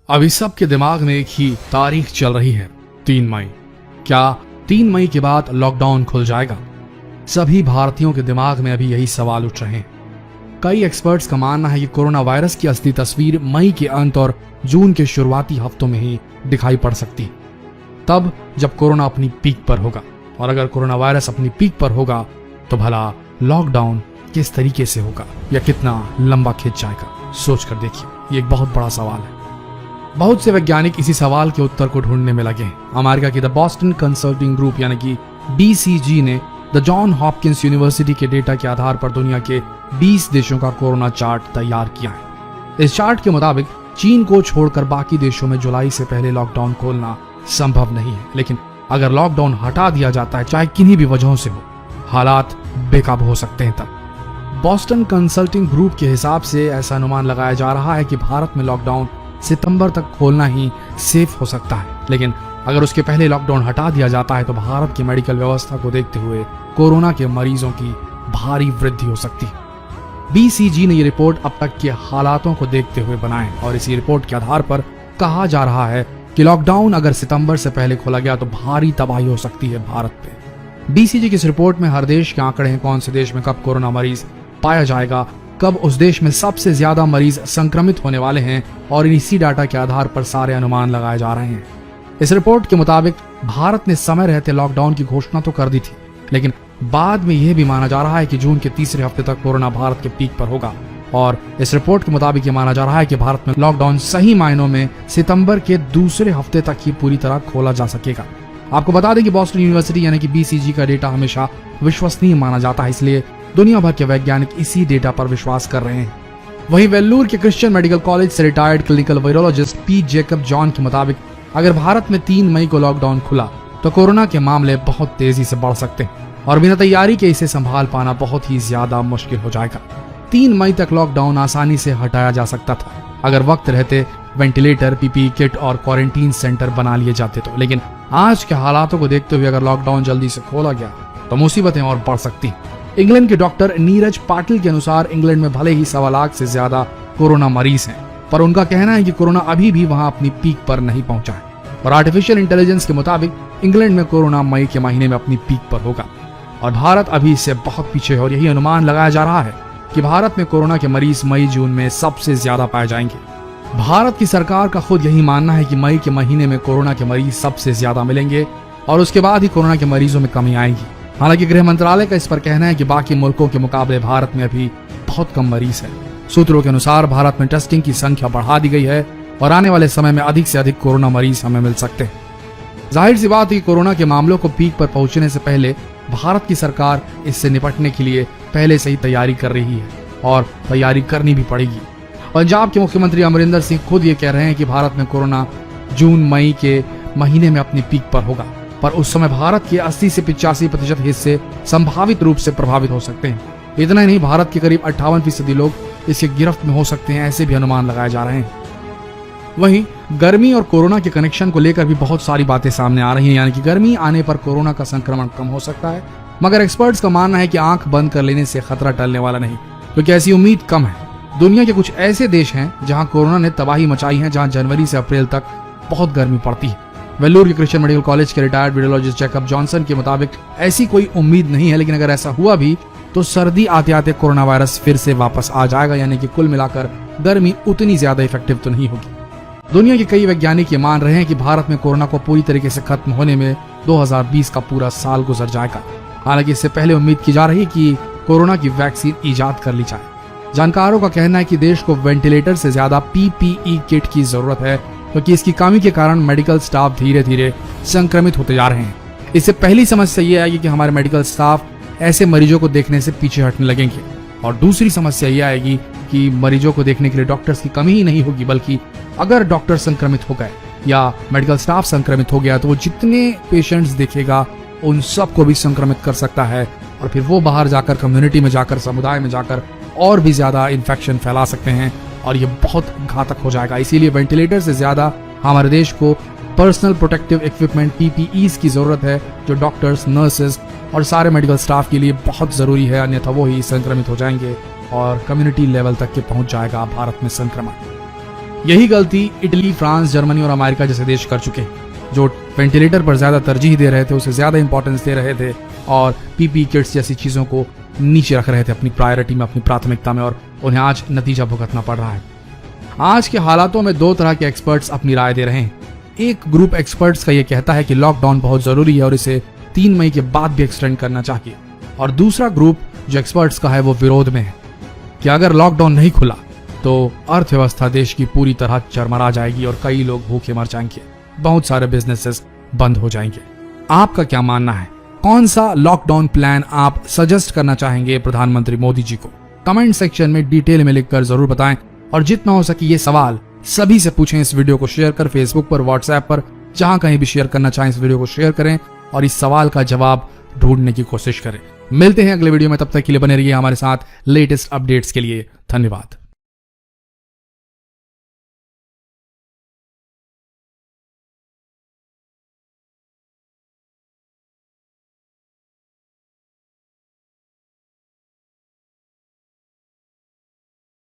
अभी सबके दिमाग में एक ही तारीख चल रही है, 3 मई। क्या 3 मई के बाद लॉकडाउन खुल जाएगा? सभी भारतीयों के दिमाग में अभी यही सवाल उठ रहे हैं। कई एक्सपर्ट्स का मानना है कि कोरोना वायरस की असली तस्वीर मई के अंत और जून के शुरुआती हफ्तों में ही दिखाई पड़ सकती है, तब जब कोरोना अपनी पीक पर होगा। और अगर कोरोना वायरस अपनी पीक पर होगा तो भला लॉकडाउन किस तरीके से होगा या कितना लंबा खिंच जाएगा? सोच कर देखिए, ये एक बहुत बड़ा सवाल है। बहुत से वैज्ञानिक इसी सवाल के उत्तर को ढूंढने में लगे हैं। अमेरिका की द बॉस्टन कंसल्टिंग ग्रुप यानी कि BCG ने द जॉन हॉपकिंस यूनिवर्सिटी के डेटा के आधार पर दुनिया के 20 देशों का कोरोना चार्ट तैयार किया है। इस चार्ट के मुताबिक चीन को छोड़कर बाकी देशों में जुलाई से पहले लॉकडाउन खोलना संभव नहीं है, लेकिन अगर लॉकडाउन हटा दिया जाता है, चाहे किन्हीं भी वजहों से हो, हालात बेकाबू हो सकते हैं। तब बॉस्टन कंसल्टिंग ग्रुप के हिसाब से ऐसा अनुमान लगाया जा रहा है कि भारत में लॉकडाउन सितंबर तक खोलना ही सेफ हो सकता है, लेकिन अगर उसके पहले लॉकडाउन हटा दिया जाता है तो भारत की मेडिकल व्यवस्था को देखते हुए कोरोना के मरीजों की भारी वृद्धि हो सकती है। BCG ने ये रिपोर्ट अब तक के हालातों को देखते हुए बनाए और इसी रिपोर्ट के आधार पर कहा जा रहा है कि लॉकडाउन अगर सितंबर से पहले खोला गया तो भारी तबाही हो सकती है भारत पे। BCG की इस रिपोर्ट में हर देश के आंकड़े हैं, कौन से देश में कब कोरोना मरीज पाया जाएगा, कब उस देश में सबसे ज्यादा मरीज संक्रमित होने वाले हैं, और इसी डाटा के आधार पर सारे अनुमान लगाए जा रहे हैं। इस रिपोर्ट के मुताबिक भारत ने समय रहते लॉकडाउन की घोषणा तो कर दी थी, लेकिन बाद में यह भी माना जा रहा है कि जून के तीसरे हफ्ते तक कोरोना भारत के पीक पर होगा। और इस रिपोर्ट के मुताबिक यह माना जा रहा है कि भारत में लॉकडाउन सही मायनों में सितंबर के दूसरे हफ्ते तक ही पूरी तरह खोला जा सकेगा। आपको बता दें कि बॉस्टन यूनिवर्सिटी यानी कि BCG का डेटा हमेशा विश्वसनीय माना जाता है, इसलिए दुनिया भर के वैज्ञानिक इसी डेटा पर विश्वास कर रहे हैं। वहीं वेल्लूर के क्रिश्चियन मेडिकल कॉलेज से retired clinical virologist P. Jacob John के मुताबिक अगर भारत में 3 मई को लॉकडाउन खुला तो कोरोना के मामले बहुत तेजी से बढ़ सकते हैं और बिना तैयारी के इसे संभाल पाना बहुत ही ज्यादा मुश्किल हो जाएगा। 3 मई तक लॉकडाउन आसानी से हटाया जा सकता था अगर वक्त रहते वेंटिलेटर, PPE किट और क्वारंटीन सेंटर बना लिए जाते तो, लेकिन आज के हालातों को देखते हुए अगर लॉकडाउन जल्दी से खोला गया तो मुसीबतें और बढ़ सकती हैं। इंग्लैंड के डॉक्टर नीरज पाटिल के अनुसार इंग्लैंड में भले ही 1.25 लाख से ज्यादा कोरोना मरीज हैं, पर उनका कहना है कि कोरोना अभी भी वहां अपनी पीक पर नहीं पहुंचा है और आर्टिफिशियल इंटेलिजेंस के मुताबिक इंग्लैंड में कोरोना मई के महीने में अपनी पीक पर होगा और भारत अभी इससे बहुत पीछे है। और यही अनुमान लगाया जा रहा है कि भारत में कोरोना के मरीज मई जून में सबसे ज्यादा पाए जाएंगे। भारत की सरकार का खुद यही मानना है कि मई के महीने में कोरोना के मरीज सबसे ज्यादा मिलेंगे और उसके बाद ही कोरोना के मरीजों में कमी आएगी। हालांकि गृह मंत्रालय का इस पर कहना है कि बाकी मुल्कों के मुकाबले भारत में अभी बहुत कम मरीज हैं। सूत्रों के अनुसार भारत में टेस्टिंग की संख्या बढ़ा दी गई है और आने वाले समय में अधिक से अधिक कोरोना मरीज हमें मिल सकते हैं। जाहिर सी बात है कि कोरोना के मामलों को पीक पर पहुंचने से पहले भारत की सरकार इससे निपटने के लिए पहले से ही तैयारी कर रही है और तैयारी करनी भी पड़ेगी। पंजाब के मुख्यमंत्री अमरिंदर सिंह खुद ये कह रहे हैं कि भारत में कोरोना जून मई के महीने में अपनी पीक पर होगा, पर उस समय भारत के 80 से 85% हिस्से संभावित रूप से प्रभावित हो सकते हैं। इतना ही नहीं, भारत के करीब 58% लोग इसके गिरफ्त में हो सकते हैं, ऐसे भी अनुमान लगाए जा रहे हैं। वहीं गर्मी और कोरोना के कनेक्शन को लेकर भी बहुत सारी बातें सामने आ रही हैं, यानी कि गर्मी आने पर कोरोना का संक्रमण कम हो सकता है, मगर एक्सपर्ट्स का मानना है कि आंख बंद कर लेने से खतरा टलने वाला नहीं, क्योंकि ऐसी उम्मीद कम है। दुनिया के कुछ ऐसे देश हैं जहां कोरोना ने तबाही मचाई है, जहां जनवरी से अप्रैल तक बहुत गर्मी पड़ती है। वेल्लूर के क्रिश्चियन मेडिकल कॉलेज के रिटायर्ड वायरोलॉजिस्ट जेकब जॉनसन के मुताबिक ऐसी कोई उम्मीद नहीं है, लेकिन अगर ऐसा हुआ भी तो सर्दी आते आते कोरोना वायरस फिर से वापस आ जाएगा, यानी कि कुल मिलाकर गर्मी उतनी ज्यादा इफेक्टिव तो नहीं होगी। दुनिया के कई वैज्ञानिक ये मान रहे हैं कि भारत में कोरोना को पूरी तरीके से खत्म होने में 2020 का पूरा साल गुजर जाएगा। हालांकि इससे पहले उम्मीद की जा रही है कि कोरोना की वैक्सीन ईजाद कर ली जाए। जानकारों का कहना है कि देश को वेंटिलेटर से ज्यादा PPE किट की जरूरत है, क्योंकि इसकी कमी के कारण मेडिकल स्टाफ धीरे धीरे संक्रमित होते जा रहे हैं। इससे पहली समस्या ये आएगी कि हमारे मेडिकल स्टाफ ऐसे मरीजों को देखने से पीछे हटने लगेंगे, और दूसरी समस्या ये आएगी कि मरीजों को देखने के लिए डॉक्टर्स की कमी ही नहीं होगी, बल्कि अगर डॉक्टर संक्रमित हो गए या मेडिकल स्टाफ संक्रमित हो गया तो वो जितने पेशेंट्स देखेगा उन सबको भी संक्रमित कर सकता है और फिर वो बाहर जाकर कम्युनिटी में जाकर, समुदाय में जाकर और भी ज्यादा इन्फेक्शन फैला सकते हैं और ये बहुत घातक हो जाएगा। इसीलिए वेंटिलेटर से ज्यादा हमारे देश को पर्सनल प्रोटेक्टिव इक्विपमेंट PPEs की जरूरत है, जो डॉक्टर्स, नर्सेज और सारे मेडिकल स्टाफ के लिए बहुत जरूरी है, अन्यथा वो ही संक्रमित हो जाएंगे और कम्युनिटी लेवल तक के पहुंच जाएगा भारत में संक्रमण। यही गलती इटली, फ्रांस, जर्मनी और अमेरिका जैसे देश कर चुके हैं, जो वेंटिलेटर पर ज्यादा तरजीह दे रहे थे, उसे ज्यादा इंपॉर्टेंस दे रहे थे और पीपी किट्स जैसी चीजों को नीचे रख रहे थे अपनी प्रायोरिटी में, अपनी प्राथमिकता में, और उन्हें आज नतीजा भुगतना पड़ रहा है। आज के हालातों में दो तरह के एक्सपर्ट्स अपनी राय दे रहे हैं। एक ग्रुप एक्सपर्ट्स का यह कहता है कि लॉकडाउन बहुत जरूरी है और इसे 3 मई के बाद भी एक्सटेंड करना चाहिए, और दूसरा ग्रुप जो एक्सपर्ट्स का है वो विरोध में है कि अगर लॉकडाउन नहीं खुला तो अर्थव्यवस्था देश की पूरी तरह चरमरा जाएगी और कई लोग भूखे मर जाएंगे, बहुत सारे बिजनेसेस बंद हो जाएंगे। आपका क्या मानना है? कौन सा लॉकडाउन प्लान आप सजेस्ट करना चाहेंगे प्रधानमंत्री मोदी जी को? कमेंट सेक्शन में डिटेल में लिखकर जरूर बताएं, और जितना हो सके ये सवाल सभी से पूछें। इस वीडियो को शेयर कर फेसबुक पर, व्हाट्सएप पर, जहां कहीं भी शेयर करना चाहें इस वीडियो को शेयर करें और इस सवाल का जवाब ढूंढने की कोशिश करें। मिलते हैं अगले वीडियो में, तब तक के लिए बने रहिए हमारे साथ लेटेस्ट अपडेट्स के लिए। धन्यवाद।